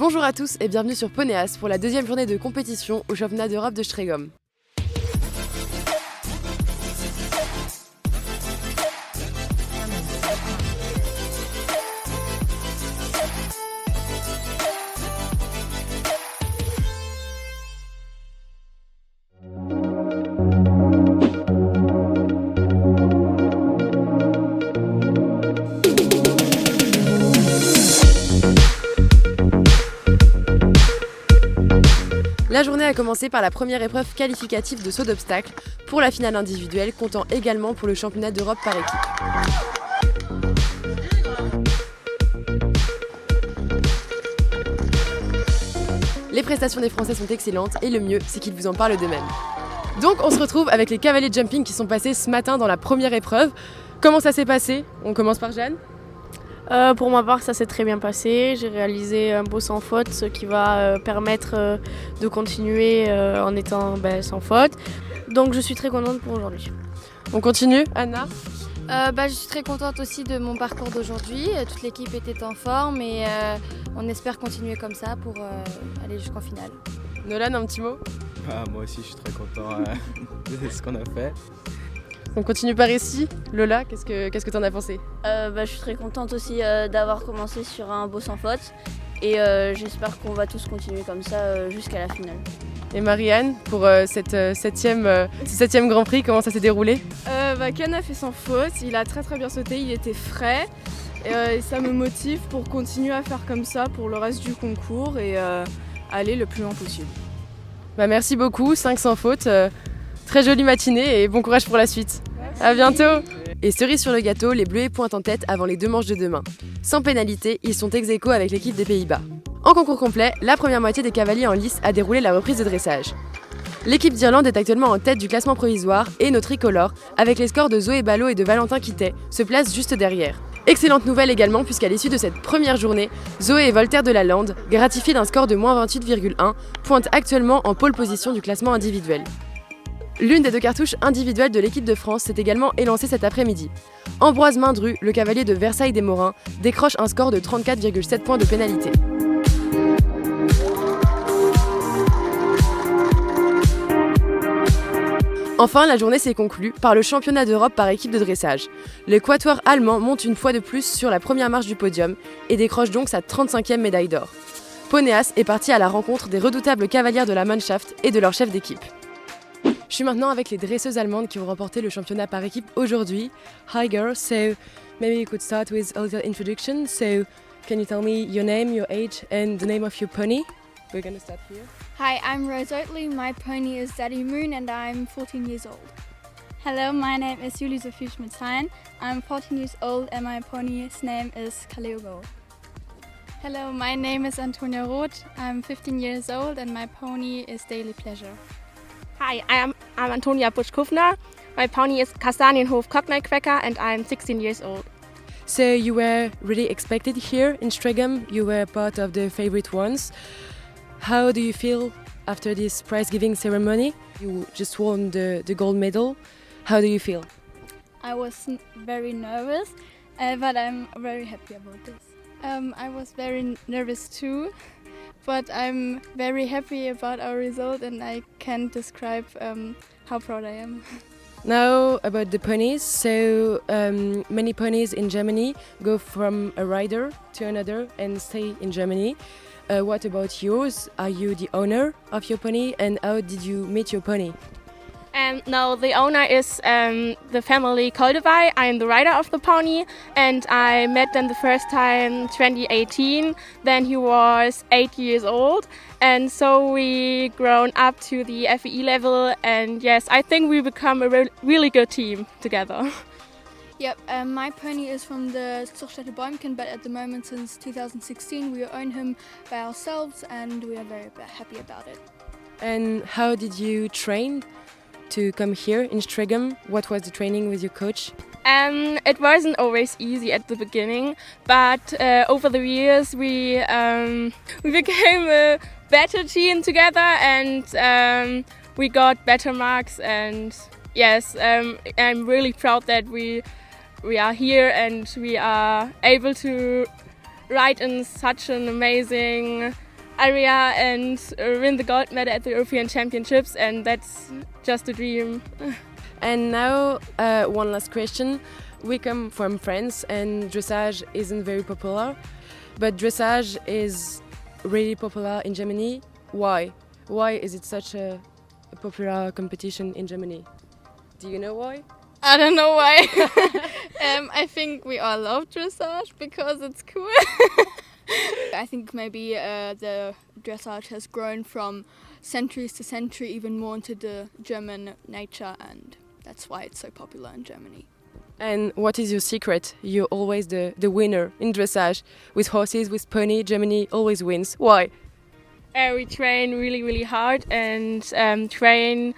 Bonjour à tous et bienvenue sur Ponéas pour la deuxième journée de compétition au championnat d'Europe de Stregom. La journée a commencé par la première épreuve qualificative de saut d'obstacle pour la finale individuelle, comptant également pour le championnat d'Europe par équipe. Les prestations des Français sont excellentes et le mieux, c'est qu'ils vous en parlent d'eux-mêmes. Donc on se retrouve avec les cavaliers de jumping qui sont passés ce matin dans la première épreuve. Comment ça s'est passé? On commence par Jeanne. Pour ma part, ça s'est très bien passé. J'ai réalisé un beau sans faute, ce qui va permettre de continuer en étant sans faute. Donc je suis très contente pour aujourd'hui. On continue, Anna? Je suis très contente aussi de mon parcours d'aujourd'hui. Toute l'équipe était en forme et on espère continuer comme ça pour aller jusqu'en finale. Nolan, un petit mot? Moi aussi, je suis très content de ce qu'on a fait. On continue par ici. Lola, qu'est-ce que tu en as pensé? Je suis très contente aussi d'avoir commencé sur un beau sans faute et j'espère qu'on va tous continuer comme ça jusqu'à la finale. Et Marianne, pour ce septième Grand Prix, comment ça s'est déroulé? Ken a fait sans faute, il a très bien sauté, il était frais et ça me motive pour continuer à faire comme ça pour le reste du concours et aller le plus loin possible. Merci beaucoup, 5 sans faute. Très jolie matinée et bon courage pour la suite. Merci. À bientôt. Et cerise sur le gâteau, les Bleuets pointent en tête avant les deux manches de demain. Sans pénalité, ils sont ex-aequo avec l'équipe des Pays-Bas. En concours complet, la première moitié des cavaliers en lice a déroulé la reprise de dressage. L'équipe d'Irlande est actuellement en tête du classement provisoire et nos tricolores, avec les scores de Zoé Ballot et de Valentin Quittet, se placent juste derrière. Excellente nouvelle également puisqu'à l'issue de cette première journée, Zoé et Voltaire de la Lande, gratifiés d'un score de -28,1, pointent actuellement en pole position du classement individuel. L'une des deux cartouches individuelles de l'équipe de France s'est également élancée cet après-midi. Ambroise Mindru, le cavalier de Versailles-des-Morins, décroche un score de 34,7 points de pénalité. Enfin, la journée s'est conclue par le championnat d'Europe par équipe de dressage. Le quatuor allemand monte une fois de plus sur la première marche du podium et décroche donc sa 35e médaille d'or. Ponéas est parti à la rencontre des redoutables cavalières de la Mannschaft et de leur chef d'équipe. Je suis maintenant avec les dresseuses allemandes qui ont remporté le championnat par équipe aujourd'hui. Hi girls, so maybe you could start with a little introduction. So can you tell me your name, your age and the name of your pony? We're going to start here. Hi, I'm Rose Oatley. My pony is Daddy Moon and I'm 14 years old. Hello, my name is Julie Sophie Schmidt-Hein. I'm 14 years old and my pony's name is Kaleo Gold. Hello, my name is Antonia Roth. I'm 15 years old and my pony is Daily Pleasure. Hi, I'm Antonia Busch-Kufner. My pony is Kastanienhof Cockney Cracker and I'm 16 years old. So you were really expected here in Stregom. You were part of the favorite ones. How do you feel after this prize-giving ceremony? You just won the gold medal. How do you feel? I was very nervous, but I'm very happy about this. I was very nervous too. But I'm very happy about our result and I can't describe how proud I am. Now about the ponies. So many ponies in Germany go from a rider to another and stay in Germany. What about yours? Are you the owner of your pony and how did you meet your pony? No, the owner is the family Koldewey. I'm the rider of the pony and I met them the first time 2018. Then he was 8 years old and so we grown up to the FEE level and yes, I think we become a really good team together. Yep, my pony is from the Zuchtstätte Bäumchen, but at the moment since 2016 we own him by ourselves and we are very happy about it. And how did you train to come here in Stregom? What was the training with your coach? It wasn't always easy at the beginning, but over the years we became a better team together and we got better marks and yes, I'm really proud that we are here and we are able to ride in such an amazing area and win the gold medal at the European Championships, and that's just a dream. And now, one last question. We come from France and dressage isn't very popular, but dressage is really popular in Germany. Why? Why is it such a popular competition in Germany? Do you know why? I don't know why. I think we all love dressage because it's cool. I think maybe the dressage has grown from centuries to century even more into the German nature, and that's why it's so popular in Germany. And what is your secret? You're always the winner in dressage. With horses, with pony, Germany always wins. Why? We train really hard and train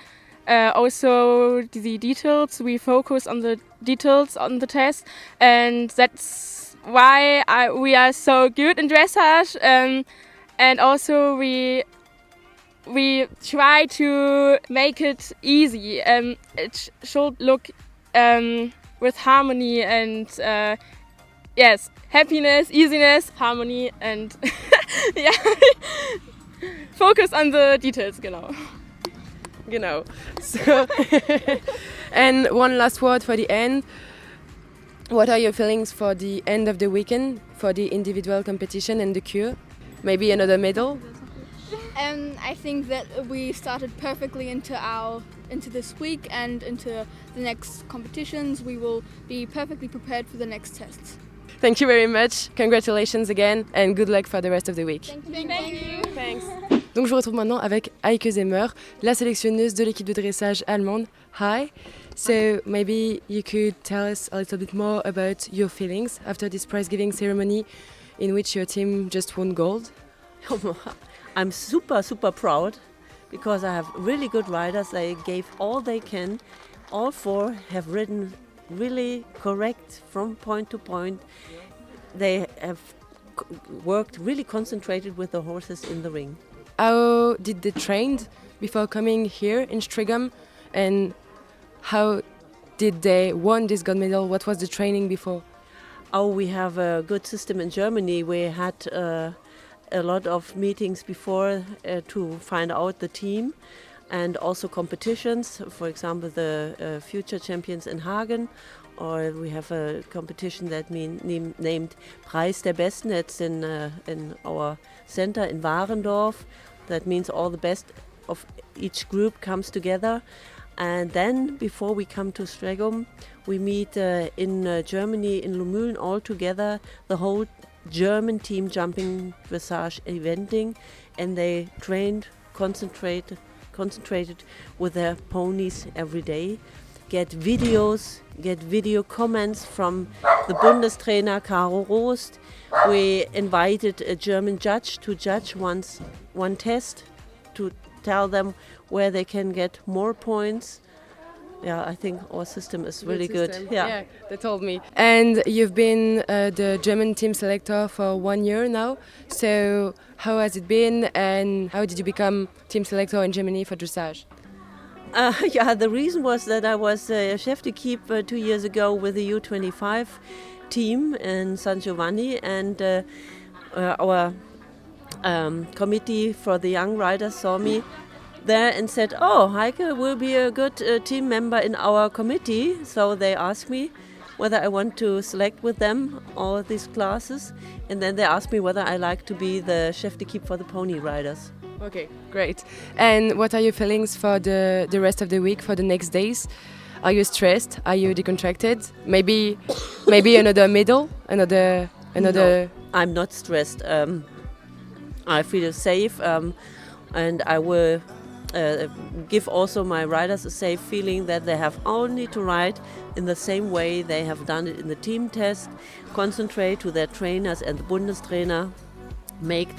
also the details. We focus on the details on the test, and that's why we are so good in dressage. And also we try to make it easy. It should look with harmony and yes, happiness, easiness, harmony, and yeah, focus on the details, Genau. So, and one last word for the end. What are your feelings for the end of the weekend, for the individual competition and the cure? Maybe another medal? I think that we started perfectly into this week and into the next competitions. We will be perfectly prepared for the next tests. Thank you very much. Congratulations again and good luck for the rest of the week. Thank you. Thanks. Donc je vous retrouve maintenant avec Heike Zemmer, la sélectionneuse de l'équipe de dressage allemande. Hi. So maybe you could tell us a little bit more about your feelings after this prize-giving ceremony in which your team just won gold. I'm super proud because I have really good riders. They gave all they can. All four have ridden really correct from point to point. They have worked really concentrated with the horses in the ring. How did they train before coming here in Strigum, and how did they won this gold medal? What was the training before? Oh, we have a good system in Germany. We had a lot of meetings before to find out the team, and also competitions. For example, the Future Champions in Hagen, or we have a competition that named Preis der Besten. It's in our center in Warendorf. That means all the best of each group comes together. And then, before we come to Strigum, we meet in Germany, in Lumülen, all together, the whole German team jumping, dressage, eventing, and they trained, concentrated with their ponies every day. Get video comments from the Bundestrainer Caro Rost. We invited a German judge to judge one test to tell them where they can get more points. Yeah, I think our system is really good. Yeah, they told me. And you've been the German team selector for 1 year now. So how has it been, and how did you become team selector in Germany for dressage? The reason was that I was chef d'équipe 2 years ago with the U25 team in San Giovanni, and our committee for the young riders saw me there and said, "Oh, Heike will be a good team member in our committee." So they asked me whether I want to select with them all these classes, and then they asked me whether I like to be the chef d'équipe for the pony riders. Okay, great. And what are your feelings for the rest of the week, for the next days? Are you stressed? Are you decontracted? Maybe another medal? Another. No, I'm not stressed. I feel safe, and I will give also my riders a safe feeling that they have only to ride in the same way they have done it in the team test, concentrate to their trainers and the Bundestrainer, make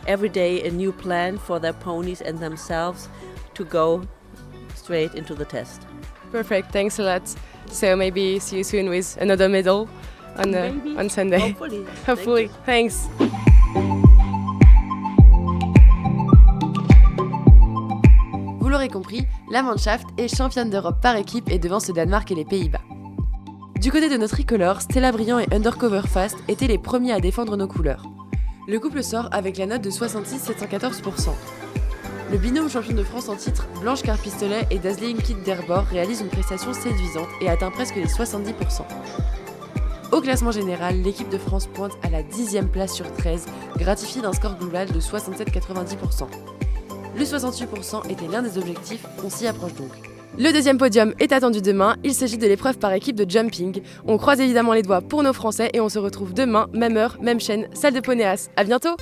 every day a new plan for their ponies and themselves to go straight into the test. Perfect, thanks a lot. So maybe see you soon with another medal on Sunday. Hopefully. Thanks. Vous l'aurez compris, la Mannschaft est championne d'Europe par équipe et devant ce Danemark et les Pays-Bas. Du côté de nos tricolores, Stella Briand et Undercover Fast étaient les premiers à défendre nos couleurs. Le couple sort avec la note de 66,714%. Le binôme champion de France en titre, Blanche Carpistolet et Dazzling Kid Derbor, réalise une prestation séduisante et atteint presque les 70%. Au classement général, l'équipe de France pointe à la 10e place sur 13, gratifiée d'un score global de 67,90%. Le 68% était l'un des objectifs, on s'y approche donc. Le deuxième podium est attendu demain, il s'agit de l'épreuve par équipe de jumping. On croise évidemment les doigts pour nos Français et on se retrouve demain, même heure, même chaîne, salle de Ponéas. À bientôt!